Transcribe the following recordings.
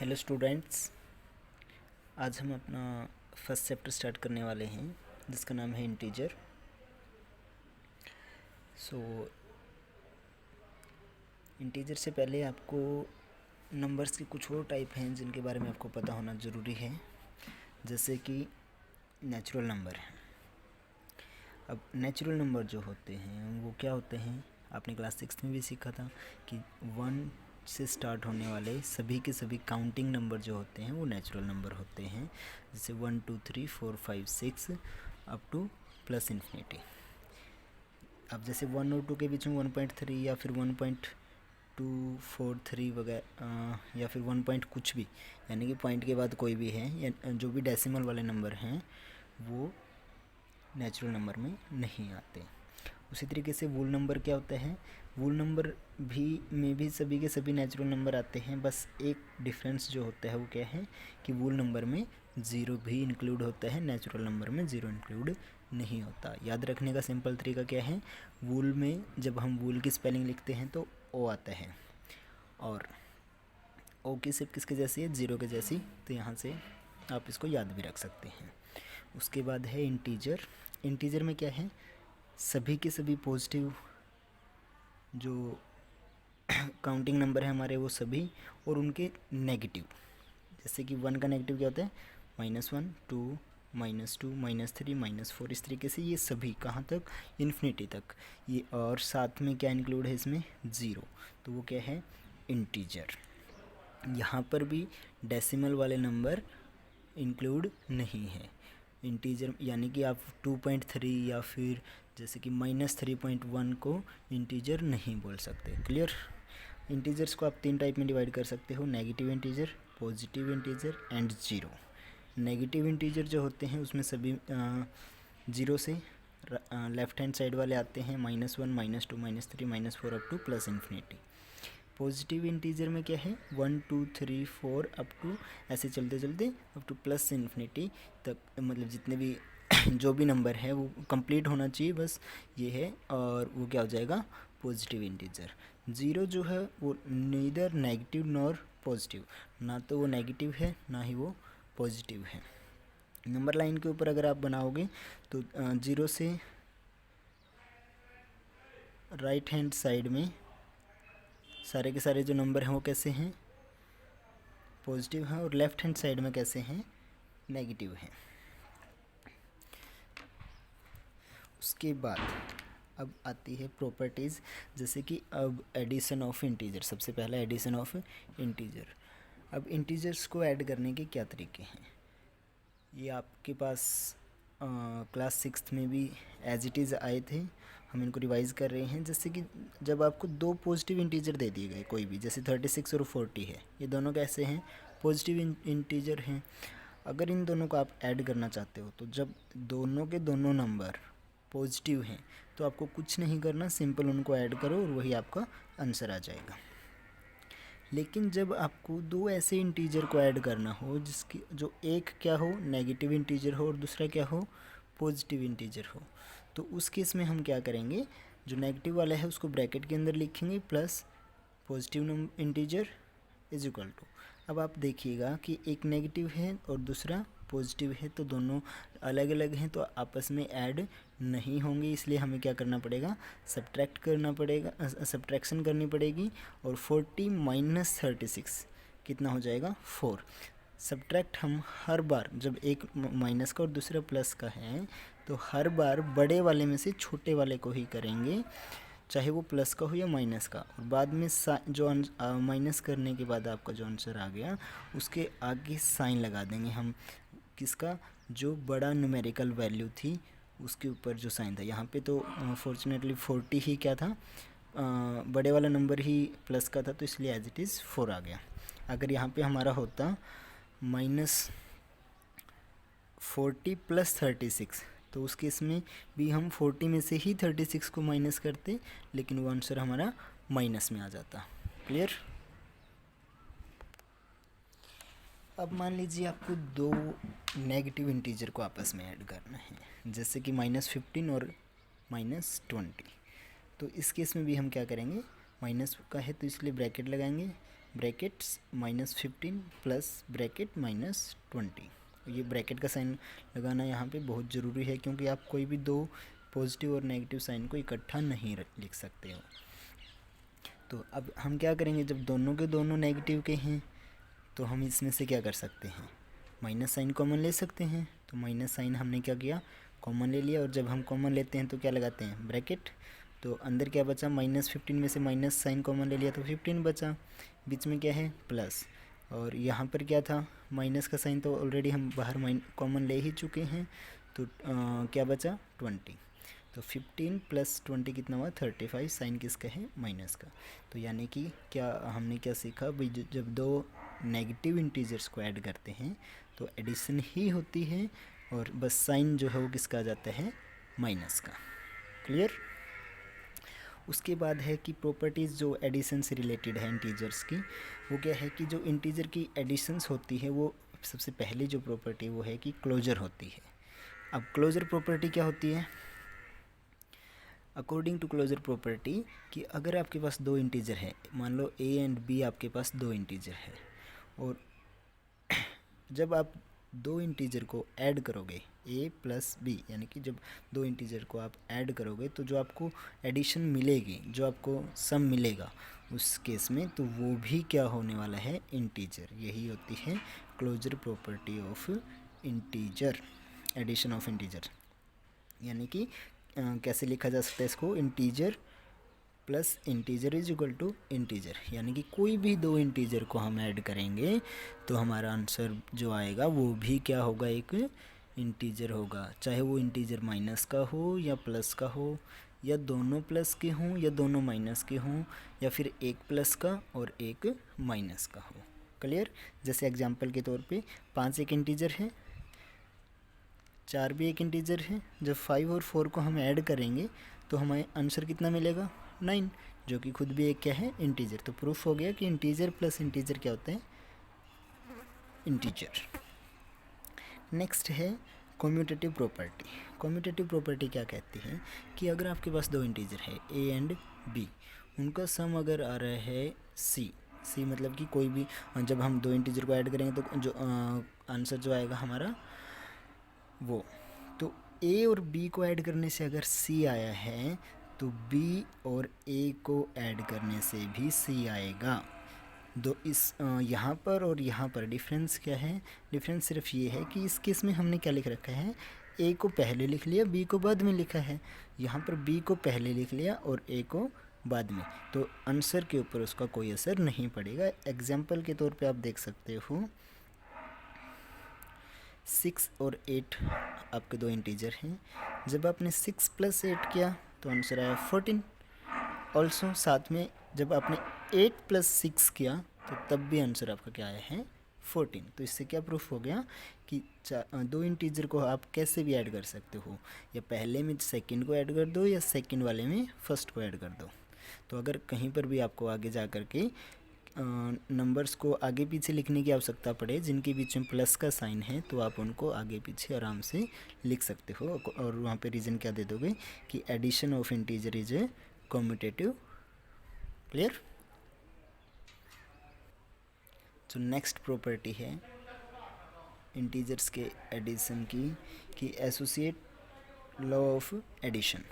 Hello students, आज हम अपना फर्स्ट चैप्टर स्टार्ट करने वाले हैं जिसका नाम है इंटीजर। इंटीजर से पहले आपको नंबर्स के कुछ और टाइप हैं जिनके बारे में आपको पता होना ज़रूरी है, जैसे कि नेचुरल नंबर है। अब नेचुरल नंबर जो होते हैं वो क्या होते हैं, आपने क्लास 6 में भी सीखा था कि 1 से स्टार्ट होने वाले सभी के सभी काउंटिंग नंबर जो होते हैं वो नेचुरल नंबर होते हैं, जैसे 1 2 3 4 5 6 अप टू प्लस इन्फिनिटी। अब जैसे 1 और 2 के बीच में 1.3 या फिर 1.243 वगैरह या फिर 1 पॉइंट कुछ भी, यानी कि पॉइंट के बाद कोई भी है या जो भी डेसिमल वाले नंबर हैं वो नेचुरल नंबर में नहीं आते। उसी तरीके से वूल नंबर क्या होता है, वूल नंबर में भी सभी के सभी नेचुरल नंबर आते हैं, बस एक डिफरेंस जो होता है वो क्या है कि वूल नंबर में ज़ीरो भी इंक्लूड होता है, नेचुरल नंबर में ज़ीरो इंक्लूड नहीं होता। याद रखने का सिंपल तरीका क्या है, वूल में जब हम वूल की स्पेलिंग लिखते हैं तो ओ आता है, और ओ की सिर्फ किसके जैसी है, ज़ीरो के जैसी, तो यहाँ से आप इसको याद भी रख सकते हैं। उसके बाद है इंटीजर। इंटीजर में क्या है, सभी के सभी पॉजिटिव जो काउंटिंग नंबर है हमारे वो सभी, और उनके नेगेटिव, जैसे कि 1 का नेगेटिव क्या होता है, -1 2 -2 -3 -4, इस तरीके से ये सभी कहाँ तक, इन्फिनिटी तक ये, और साथ में क्या इंक्लूड है इसमें, ज़ीरो, तो वो क्या है, इंटीजर। यहाँ पर भी डेसिमल वाले नंबर इंक्लूड नहीं है इंटीजर, यानी कि आप 2.3 या फिर जैसे कि -3.1 को इंटीजर नहीं बोल सकते। क्लियर। इंटीजर्स को आप 3 टाइप में डिवाइड कर सकते हो, negative integer, positive integer and zero. Negative integer जो होते हैं उसमें सभी ज़ीरो से लेफ्ट हैंड साइड वाले आते हैं, -1 -2 -3 -4 up two plus infinity. Positive integer में क्या है, 1 2 3 4 अप टू, ऐसे चलते चलते अप टू प्लस इन्फिनिटी तक, मतलब जितने भी जो भी नंबर है वो कंप्लीट होना चाहिए, बस ये है, और वो क्या हो जाएगा, पॉजिटिव इंटीजर। ज़ीरो जो है वो नीदर नेगेटिव नॉर पॉजिटिव, ना तो वो नेगेटिव है ना ही वो पॉजिटिव है। नंबर लाइन के ऊपर अगर आप बनाओगे तो ज़ीरो से राइट हैंड साइड में सारे के सारे जो नंबर हैं वो कैसे हैं, पॉजिटिव हैं, और लेफ्ट हैंड साइड में कैसे हैं, नेगेटिव हैं। उसके बाद अब आती है प्रॉपर्टीज़, जैसे कि अब एडिशन ऑफ इंटीजर, सबसे पहला एडिशन ऑफ इंटीजर। अब इंटीजर्स को ऐड करने के क्या तरीके हैं, ये आपके पास क्लास 6 में भी एज इट इज़ आए थे, हम इनको रिवाइज़ कर रहे हैं। जैसे कि जब आपको दो पॉजिटिव इंटीजर दे दिए गए कोई भी, जैसे 36 और 40 है, ये दोनों कैसे हैं, पॉजिटिव इंटीजर हैं। अगर इन दोनों को आप ऐड करना चाहते हो तो जब दोनों के दोनों नंबर पॉजिटिव हैं तो आपको कुछ नहीं करना, सिंपल उनको ऐड करो और वही आपका आंसर आ जाएगा। लेकिन जब आपको दो ऐसे इंटीजर को ऐड करना हो जिसकी जो एक क्या हो, नेगेटिव इंटीजर हो, और दूसरा क्या हो, पॉजिटिव इंटीजर हो, तो उस केस में हम क्या करेंगे, जो नेगेटिव वाला है उसको ब्रैकेट के अंदर लिखेंगे plus positive integer is equal to. अब आप देखिएगा कि एक नेगेटिव है और दूसरा पॉजिटिव है, तो दोनों अलग अलग हैं तो आपस में ऐड नहीं होंगे, इसलिए हमें क्या करना पड़ेगा, सब्ट्रैक्ट करना पड़ेगा, सब्ट्रैक्शन करनी पड़ेगी, और 40 - 36 कितना हो जाएगा, 4। सब्ट्रैक्ट हम हर बार जब एक माइनस का और दूसरा प्लस का है तो हर बार बड़े वाले में से छोटे वाले को ही करेंगे, चाहे वो प्लस का हो या माइनस का, और बाद में जो माइनस करने के बाद आपका जो आंसर आ गया उसके आगे साइन लगा देंगे हम, किसका, जो बड़ा न्यूमेरिकल वैल्यू थी उसके ऊपर जो साइन था। यहाँ पे तो फॉर्चुनेटली 40 ही क्या था, बड़े वाला नंबर ही प्लस का था, तो इसलिए एज इट इज़ 4 आ गया। अगर यहाँ पे हमारा होता -40 + 36, तो उस केस में भी हम 40 में से ही 36 को माइनस करते, लेकिन वो आंसर हमारा माइनस में आ जाता। क्लियर। अब मान लीजिए आपको दो नेगेटिव इंटीजर को आपस में ऐड करना है, जैसे कि -15 और -20, तो इस केस में भी हम क्या करेंगे, माइनस का है तो इसलिए ब्रैकेट लगाएंगे, ब्रैकेट्स -15 प्लस ब्रैकेट -20। ये ब्रैकेट का साइन लगाना यहाँ पे बहुत ज़रूरी है, क्योंकि आप कोई भी दो पॉजिटिव और नेगेटिव साइन को इकट्ठा नहीं लिख सकते हो। तो अब हम क्या करेंगे, जब दोनों के दोनों नेगेटिव के हैं तो हम इसमें से क्या कर सकते हैं, माइनस साइन कॉमन ले सकते हैं। तो माइनस साइन हमने क्या किया, कॉमन ले लिया, और जब हम कॉमन लेते हैं तो क्या लगाते हैं, ब्रैकेट। तो अंदर क्या बचा, -15 में से माइनस साइन कॉमन ले लिया तो 15 बचा, बीच में क्या है प्लस, और यहाँ पर क्या था, माइनस का साइन तो ऑलरेडी हम बाहर कॉमन ले ही चुके हैं। तो क्या बचा 20। तो 15 + 20 कितना हुआ 35, साइन किसका है, माइनस का। तो यानी कि क्या हमने क्या सीखा भाई, जब दो नेगेटिव इंटीजर्स को ऐड करते हैं तो एडिशन ही होती है, और बस साइन जो है वो किसका आ जाता है, माइनस का। क्लियर। उसके बाद है कि प्रॉपर्टीज़ जो एडिशन से रिलेटेड है इंटीजर्स की, वो क्या है कि जो इंटीजर की एडिशंस होती है वो सबसे पहली जो प्रॉपर्टी वो है कि क्लोजर होती है। अब क्लोजर प्रॉपर्टी क्या होती है, अकॉर्डिंग टू क्लोजर प्रॉपर्टी, कि अगर आपके पास दो इंटीजर है, मान लो a एंड b आपके पास दो इंटीजर है, और जब आप दो इंटीजर को ऐड करोगे a + b, यानी कि जब दो इंटीजर को आप ऐड करोगे तो जो आपको एडिशन मिलेगी, जो आपको सम मिलेगा उस केस में, तो वो भी क्या होने वाला है, इंटीजर। यही होती है closure property of integer, addition of integer. यानी कि कैसे लिखा जा सकता है इसको, integer plus integer is equal to integer. यानी कि कोई भी दो इंटीजर को हम ऐड करेंगे तो हमारा आंसर जो आएगा वो भी क्या होगा, एक इंटीजर होगा। चाहे वो इंटीजर माइनस का हो या प्लस का हो, या दोनों प्लस के हों या दोनों माइनस के हों, या फिर एक प्लस का और एक माइनस का हो। क्लियर। जैसे एग्जांपल के तौर पे 5 एक इंटीजर है, 4 भी एक इंटीजर है। जब 5 और 4 को हम ऐड करेंगे तो हमें आंसर कितना मिलेगा, 9, जो कि खुद भी एक क्या है, इंटीजर। तो प्रूफ हो गया कि इंटीजर प्लस इंटीजर क्या होता है, इंटीजर। नेक्स्ट है कम्यूटेटिव प्रॉपर्टी। कम्यूटेटिव प्रॉपर्टी क्या कहती है कि अगर आपके पास दो इंटीजर है a एंड b, उनका सम अगर आ रहा है c मतलब कि कोई भी, जब हम दो इंटीजर को ऐड करेंगे तो जो आंसर जो आएगा हमारा वो, तो a और b को ऐड करने से अगर c आया है तो b और a को ऐड करने से भी c आएगा। दो इस यहाँ पर और यहाँ पर डिफरेंस क्या है, डिफरेंस सिर्फ ये है कि इस केस में हमने क्या लिख रखा है, a को पहले लिख लिया, b को बाद में लिखा है। यहाँ पर b को पहले लिख लिया और a को बाद में, तो आंसर के ऊपर उसका कोई असर नहीं पड़ेगा। एग्जाम्पल के तौर पे आप देख सकते हो 6 और 8 आपके दो इंटीजर हैं। जब आपने 6 + 8 किया तो आंसर आया 14। ऑल्सो साथ में जब आपने 8 + 6 किया तो तब भी आंसर आपका क्या आया है, 14। तो इससे क्या प्रूफ हो गया कि दो इंटीजर को आप कैसे भी ऐड कर सकते हो, या पहले में सेकंड को ऐड कर दो या सेकंड वाले में फर्स्ट को ऐड कर दो। तो अगर कहीं पर भी आपको आगे जा कर के नंबर्स को आगे पीछे लिखने की आवश्यकता पड़े जिनके बीच में प्लस का साइन है, तो आप उनको आगे पीछे आराम से लिख सकते हो, और वहाँ पे रीज़न क्या दे दोगे कि addition of integer is a commutative. Clear. जो नेक्स्ट प्रॉपर्टी है इंटीजर्स के एडिशन की, कि associate law of addition.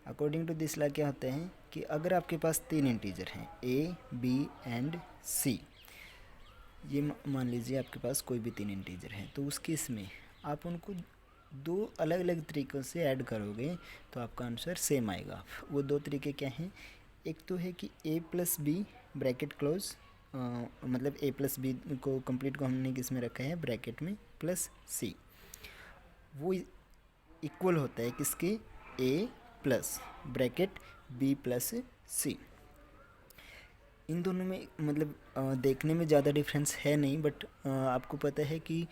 According to this law क्या होता है कि अगर आपके पास तीन इंटीजर हैं a, b एंड c, ये मान लीजिए आपके पास कोई भी तीन इंटीजर हैं, तो उस केस में आप उनको दो अलग अलग तरीक़ों से ऐड करोगे तो आपका आंसर सेम आएगा। वो दो तरीके क्या हैं, एक तो है कि a + b ब्रैकेट क्लोज, मतलब a + b को कंप्लीट को हमने किस में रखा है, ब्रैकेट में, प्लस c, वो इक्वल होता है किसके, a plus bracket b + c। इन दोनों में मतलब देखने में ज़्यादा डिफरेंस है नहीं, बट आपको पता है कि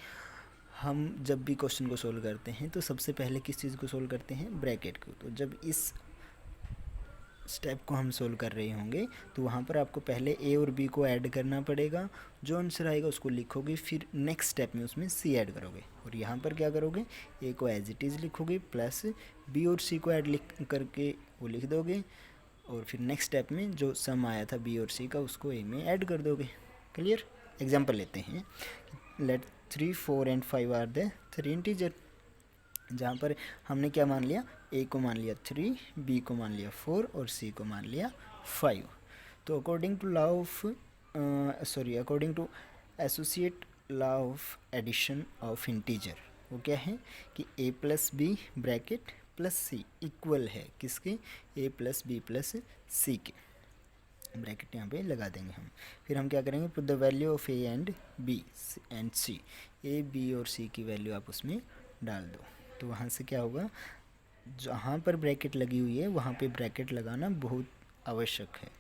हम जब भी क्वेश्चन को सोल्व करते हैं तो सबसे पहले किस चीज़ को सोल्व करते हैं, ब्रैकेट को। तो जब इस स्टेप को हम सोल्व कर रहे होंगे तो वहाँ पर आपको पहले a और b को ऐड करना पड़ेगा, जो आंसर आएगा उसको लिखोगे, फिर नेक्स्ट स्टेप में उसमें c ऐड करोगे, और यहाँ पर क्या करोगे, a को एज इट इज़ लिखोगे, प्लस b और c को ऐड लिख करके वो लिख दोगे, और फिर नेक्स्ट स्टेप में जो सम आया था बी और सी का उसको ए में ऐड कर दोगे। क्लियर। एग्जांपल लेते हैं, let 3, 4 and 5 are the 3 integer, जहाँ पर हमने क्या मान लिया, ए को मान लिया 3, बी को मान लिया 4 और सी को मान लिया 5। तो according to law of according to associate law of addition of integer, वो क्या है कि a plus b bracket plus c equal है किसके, a plus b plus c के। ब्रैकेट यहाँ पे लगा देंगे हम। फिर हम क्या करेंगे, put the value of A and B and C, A B और सी की वैल्यू आप उसमें डाल दो। तो वहाँ से क्या होगा, जहाँ पर ब्रैकेट लगी हुई है वहाँ पे ब्रैकेट लगाना बहुत आवश्यक है।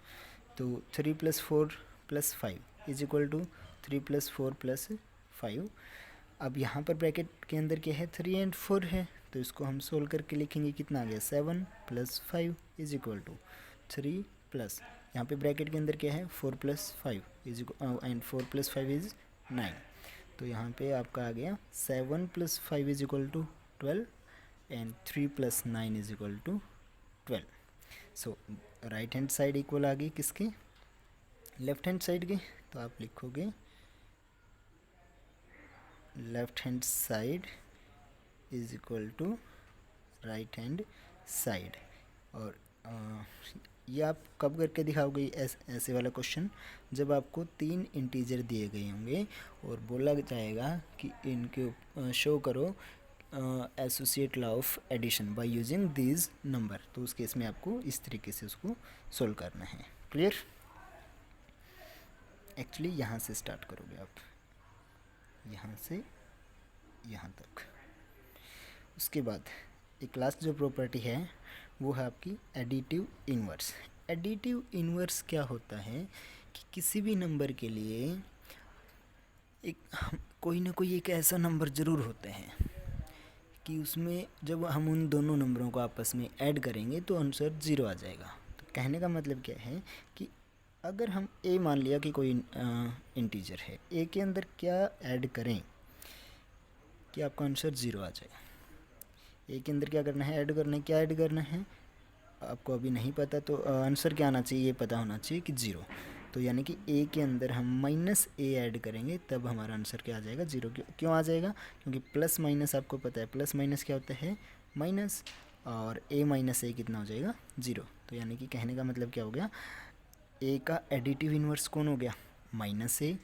तो 3 + 4 + 5 इज इक्वल टू 3 + 4 + 5। अब यहाँ पर ब्रैकेट के अंदर क्या है, 3 एंड 4 है, तो इसको हम सोल्व करके लिखेंगे, कितना आ गया 7 + 5 इज इक्वल टू 3 प्लस, यहाँ पे ब्रैकेट के अंदर क्या है 4 + 5 इज एंड 4 + 5 इज 9। तो यहाँ पे आपका आ गया 7 + 5 is equal to 12 and 3 + 9 is equal to 12। So right hand side equal आ गई किसके, लेफ्ट हैंड साइड के। तो आप लिखोगे left hand side is equal to right hand side. और ये आप कब करके दिखाओगे ऐसे वाला क्वेश्चन, जब आपको 3 इंटीजर दिए गए होंगे और बोला जाएगा कि इनके शो करो associate law of addition by using these number. तो उस केस में आपको इस तरीके से उसको सोल्व करना है। क्लियर। एक्चुअली यहाँ से स्टार्ट करोगे आप, यहाँ से यहाँ तक। उसके बाद एक लास्ट जो प्रॉपर्टी है वो है आपकी एडिटिव इन्वर्स। एडिटिव इन्वर्स क्या होता है कि किसी भी नंबर के लिए एक कोई ना कोई एक ऐसा नंबर ज़रूर होता है कि उसमें जब हम उन दोनों नंबरों को आपस में ऐड करेंगे तो आंसर 0 आ जाएगा। तो कहने का मतलब क्या है कि अगर हम ए मान लिया कि कोई इंटीजर है, ए के अंदर क्या ऐड करें कि आपका आंसर 0 आ जाए। ए के अंदर क्या करना है, ऐड करना है। क्या ऐड करना है आपको अभी नहीं पता, तो आंसर क्या आना चाहिए, ये पता होना चाहिए कि 0। तो यानी कि ए के अंदर हम -a ऐड करेंगे तब हमारा आंसर क्या आ जाएगा, 0। क्यों आ जाएगा, क्योंकि प्लस माइनस आपको पता है, प्लस माइनस क्या होता है माइनस, और a - a कितना हो जाएगा 0। तो यानी कि कहने का मतलब क्या हो गया, a का एडिटिव इन्वर्स कौन हो गया -a,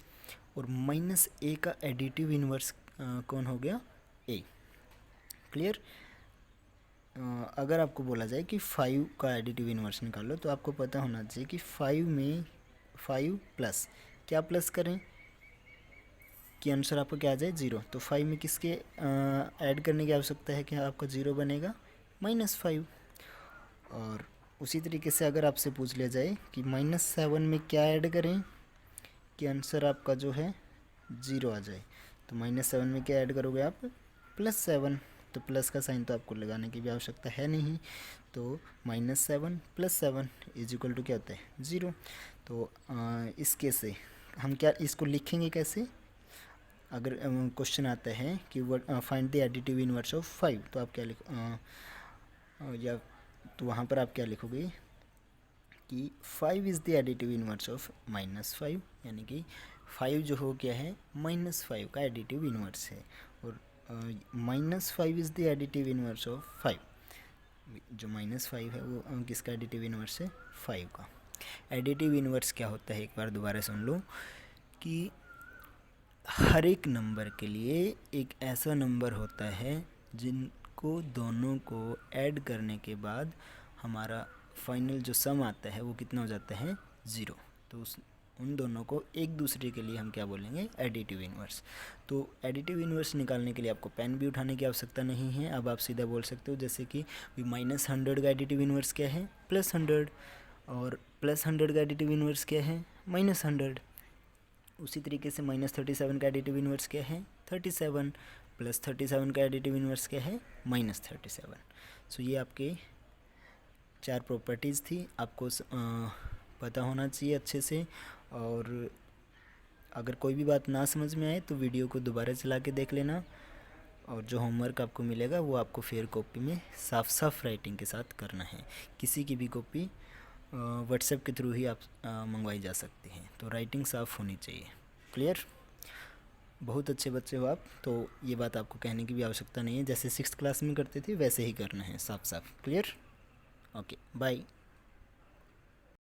और -a का एडिटिव इन्वर्स कौन हो गया a। क्लियर। अगर आपको बोला जाए कि 5 का एडिटिव इन्वर्स निकालो तो आपको पता होना चाहिए कि 5 में 5 प्लस क्या प्लस करें कि आंसर आपको क्या आ जाए 0। तो 5 में किसके ऐड करने की आवश्यकता है कि आपका 0 बनेगा -5। और उसी तरीके से अगर आपसे पूछ लिया जाए कि -7 में क्या ऐड करें कि आंसर आपका जो है 0 आ जाए, तो -7 में क्या ऐड करोगे आप +7। तो प्लस का साइन तो आपको लगाने की भी आवश्यकता है नहीं, तो -7 + 7 इज इक्वल टू क्या होता है 0। तो इस केस से हम क्या इसको लिखेंगे कैसे, अगर क्वेश्चन आता है कि find the additive inverse of 5, तो आप क्या या तो वहाँ पर आप क्या लिखोगे कि 5 is the additive inverse of -5, यानी कि 5 जो हो क्या है -5 का एडिटिव इन्वर्स है, और -5 is the additive inverse of 5। जो -5 है वो किसका एडिटिव इन्वर्स है 5 का। एडिटिव इन्वर्स क्या होता है, एक बार दोबारा सुन लो, कि हर एक नंबर के लिए एक ऐसा नंबर होता है जिनको दोनों को ऐड करने के बाद हमारा फाइनल जो सम आता है वो कितना हो जाता है 0। तो उन दोनों को एक दूसरे के लिए हम क्या बोलेंगे एडिटिव इन्वर्स। तो एडिटिव इन्वर्स निकालने के लिए आपको पेन भी उठाने की आवश्यकता नहीं है। अब आप सीधा बोल सकते हो, जैसे कि -100 का एडिटिव इन्वर्स क्या है +100, और +100 का एडिटिव इन्वर्स क्या है -100। उसी तरीके से -37 का एडिटिव इन्वर्स क्या है 37, +37 का एडिटिव इन्वर्स क्या है -37। सो ये आपके 4 प्रॉपर्टीज़ थी, आपको पता होना चाहिए अच्छे से। और अगर कोई भी बात ना समझ में आए तो वीडियो को दोबारा चला के देख लेना, और जो होमवर्क आपको मिलेगा वो आपको फेयर कॉपी में साफ साफ राइटिंग के साथ करना है। किसी की भी कॉपी व्हाट्सएप के थ्रू ही आप मंगवाई जा सकती हैं। तो राइटिंग साफ़ होनी चाहिए। क्लियर? बहुत अच्छे बच्चे हो आप, तो ये बात आपको कहने की भी आवश्यकता नहीं है। जैसे 6th क्लास में करते थे वैसे ही करना है, साफ साफ। क्लियर? Okay, bye.